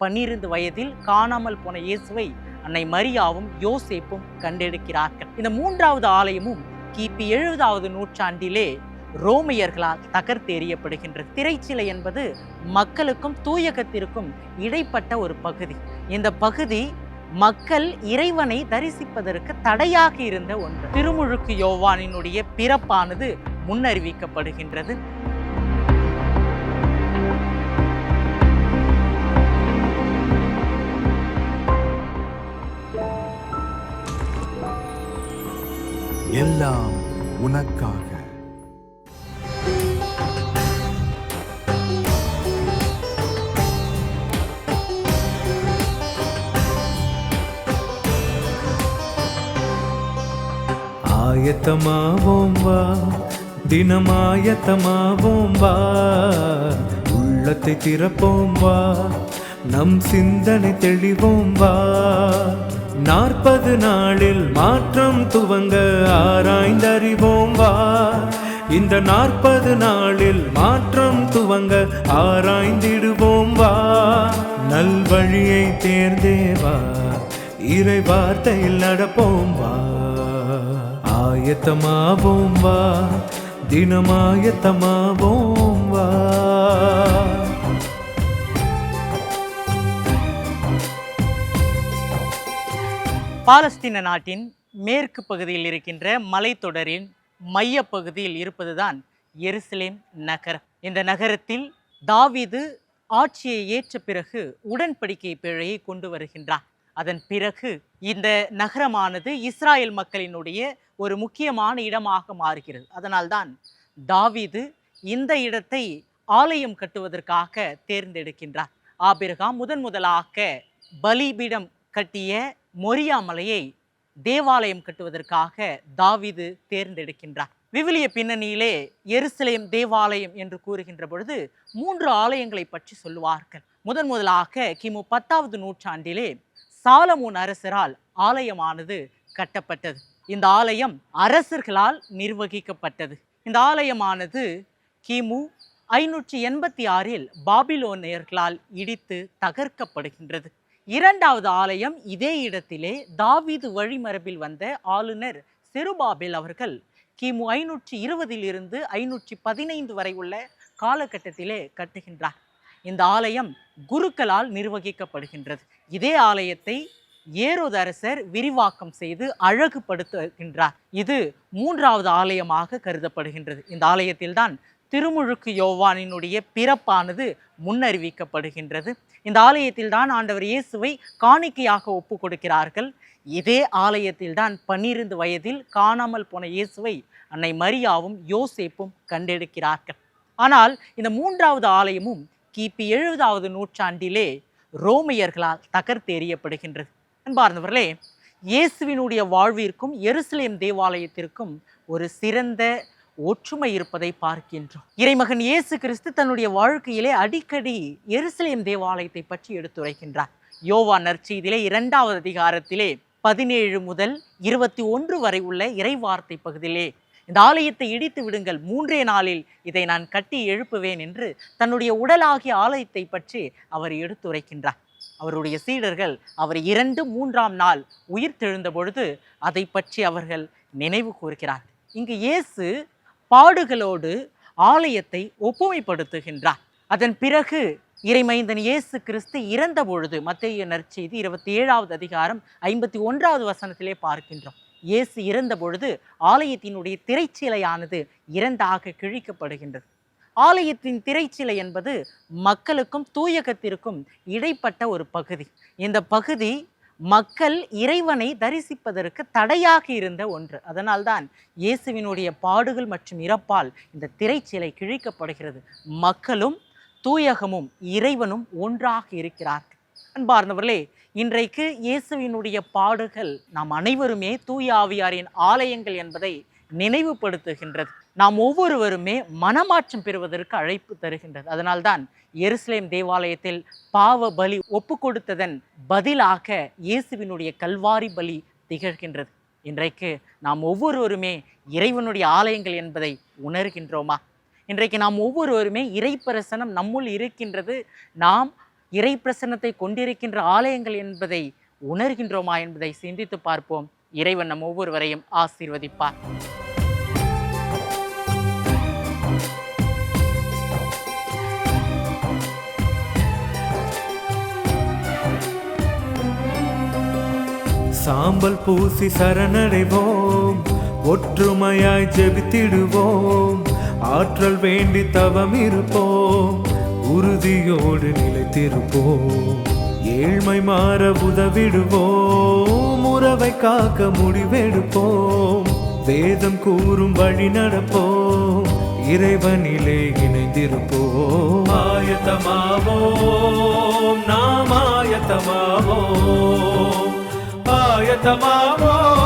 12 வயதில் காணாமல் போன இயேசுவை அன்னை மரியாவும் யோசேப்பும் கண்டெடுக்கிறார்கள். இந்த மூன்றாவது ஆலயமும் கிபி 70வது நூற்றாண்டிலே ரோமையர்களால் தகர்த்தெறியப்படுகின்றது. திரைச்சிலை என்பது மக்களுக்கும் தூயகத்திற்கும் இடைப்பட்ட ஒரு பகுதி. இந்த பகுதி மக்கள் இறைவனை தரிசிப்பதற்கு தடையாக இருந்த ஒன்று. திருமுழுக்கு யோவானினுடைய பிறப்பானது முன்னறிவிக்கப்படுகின்றது. எல்லாம் உனக்காக. ஆயத்தமாவோம் வா, தினமாயத்தமாவோம் வா, உள்ளத்தை திறப்போம் வா, நம் சிந்தனை தெளிவோம் வா. 40 நாளில் மாற்றம் துவங்க ஆராய்ந்தறிவோம் வா. இந்த 40 நாளில் மாற்றம் துவங்க ஆராய்ந்திடுவோம் வா. நல்வழியை தேர்ந்தேவா, இறை வார்த்தையில் நடப்போம் வா. ஆயத்தமாவோம் வா, தினமாயத்தமாவோம் வா. பாலஸ்தீன நாட்டின் மேற்கு பகுதியில் இருக்கின்ற மலைத்தொடரின் மைய பகுதியில் இருப்பதுதான் எருசலேம் நகரம். இந்த நகரத்தில் தாவீது ஆட்சியை ஏற்ற பிறகு உடன்படிக்கை பிழையை கொண்டு வருகின்றார். அதன் பிறகு இந்த நகரமானது இஸ்ராயல் மக்களினுடைய ஒரு முக்கியமான இடமாக மாறுகிறது. அதனால்தான் தாவீது இந்த இடத்தை ஆலயம் கட்டுவதற்காக தேர்ந்தெடுக்கின்றார். ஆபிரகாம் முதலாக பலிபீடம் கட்டிய மொரியா மலையை தேவாலயம் கட்டுவதற்காக தாவீது தேர்ந்தெடுக்கின்றார். விவிலிய பின்னணியிலே எருசலேம் தேவாலயம் என்று கூறுகின்ற பொழுது 3 ஆலயங்களை பற்றி சொல்லுவார்கள். முதலாக கிமு 10வது நூற்றாண்டிலே சாலமோன் அரசரால் ஆலயமானது கட்டப்பட்டது. இந்த ஆலயம் அரசர்களால் நிர்வகிக்கப்பட்டது. இந்த ஆலயமானது கிமு 586 பாபிலோனியர்களால் இடித்து தகர்க்கப்படுகின்றது. 2வது ஆலயம் இதே இடத்திலே தாவீது வழிமரபில் வந்த ஆளுநர் செருபாபேல் அவர்கள் கிமு 520 515 வரை உள்ள காலகட்டத்திலே கட்டுகின்றார். இந்த ஆலயம் குருக்களால் நிர்வகிக்கப்படுகின்றது. இதே ஆலயத்தை ஏரோது அரசர் விரிவாக்கம் செய்து அழகுபடுத்துகின்றார். இது 3வது ஆலயமாக கருதப்படுகின்றது. இந்த ஆலயத்தில்தான் திருமுழுக்கு யோவானினுடைய பிறப்பானது முன்னறிவிக்கப்படுகின்றது. இந்த ஆலயத்தில் தான் ஆண்டவர் இயேசுவை காணிக்கையாக ஒப்பு கொடுக்கிறார்கள். இதே ஆலயத்தில் தான் 12 வயதில் காணாமல் போன இயேசுவை அன்னை மரியாவும் யோசேப்பும் கண்டெடுக்கிறார்கள். ஆனால் இந்த 3வது ஆலயமும் கிபி 70வது நூற்றாண்டிலே ரோமையர்களால் தகர்த்தெறியப்படுகின்றது. அன்பார்ந்தவர்களே, இயேசுவினுடைய வாழ்விற்கும் எருசலேம் தேவாலயத்திற்கும் ஒரு சிறந்த ஒற்றுமை இருப்பதை பார்க்கின்றோம். இறைமகன் இயேசு கிறிஸ்து தன்னுடைய வாழ்க்கையிலே அடிக்கடி எருசலேம் தேவாலயத்தை பற்றி எடுத்துரைக்கின்றார். யோவான் நற்செய்தியிலே 2வது அதிகாரத்திலே 17 முதல் 21 வரை உள்ள இறைவார்த்தை பகுதியிலே இந்த ஆலயத்தை இடித்து விடுங்கள், 3 நாளில் இதை நான் கட்டி எழுப்புவேன் என்று தன்னுடைய உடலாகிய ஆலயத்தை பற்றி அவர் எடுத்துரைக்கின்றார். அவருடைய சீடர்கள் அவர் 2, 3ஆம் நாள் உயிர் தெழுந்த பொழுது அதை பற்றி அவர்கள் நினைவு கூறுகிறார். இங்கு இயேசு பாடுகளோடு ஆலயத்தை ஒப்புமைப்படுத்துகின்றார். அதன் பிறகு இறைமைந்தன் இயேசு கிறிஸ்து இறந்த பொழுது மத்தேயு நற்செய்தி 27வது அதிகாரம் 51வது வசனத்திலே பார்க்கின்றோம். இயேசு இறந்த பொழுது ஆலயத்தினுடைய திரைச்சிலையானது 2ஆக கிழிக்கப்படுகின்றது. ஆலயத்தின் திரைச்சிலை என்பது மக்களுக்கும் தூயகத்திற்கும் இடைப்பட்ட ஒரு பகுதி. இந்த பகுதி மக்கள் இறைவனை தரிசிப்பதற்கு தடையாக இருந்த ஒன்று. அதனால்தான் இயேசுவினுடைய பாடுகள் மற்றும் இறப்பால் இந்த திரைச்சிலை கிழிக்கப்படுகிறது. மக்களும் தூயகமும் இறைவனும் ஒன்றாக இருக்கிறார்கள். அன்பார்ந்தவர்களே, இன்றைக்கு இயேசுவினுடைய பாடுகள் நாம் அனைவருமே தூய ஆவியாரின் ஆலயங்கள் என்பதை நினைவுபடுத்துகின்றது. நாம் ஒவ்வொருவருமே மனமாற்றம் பெறுவதற்கு அழைப்பு தருகின்றது. அதனால்தான் எருசலேம் தேவாலயத்தில் பாவ பலி ஒப்பு கொடுத்ததன் பதிலாக இயேசுவினுடைய கல்வாரி பலி திகழ்கின்றது. இன்றைக்கு நாம் ஒவ்வொருவருமே இறைவனுடைய ஆலயங்கள் என்பதை உணர்கின்றோமா? இன்றைக்கு நாம் ஒவ்வொருவருமே இறைப்பிரசனம் நம்முள் இருக்கின்றது. நாம் இறை பிரசன்னத்தை கொண்டிருக்கின்ற ஆலயங்கள் என்பதை உணர்கின்றோமா என்பதை சிந்தித்து பார்ப்போம். இறைவன் நம் ஒவ்வொருவரையும் ஆசீர்வதிப்பார். சாம்பல் பூசி சரணடைவோம், ஒற்றுமையாய் ஜெபித்திடுவோம், ஆற்றல் வேண்டி தவம் இருப்போம், உறுதியோடு நிலைத்திருப்போம், ஏழ்மை மாற உதவிடுவோம், உறவை காக்க முடிவெடுப்போம், வேதம் கூறும் வழி நடப்போம், இறைவனிலே இணைந்திருப்போம். ஆயத்தமாவோம், நாம் ஆயத்தமாவோம், ஆயத்தமாவோம்.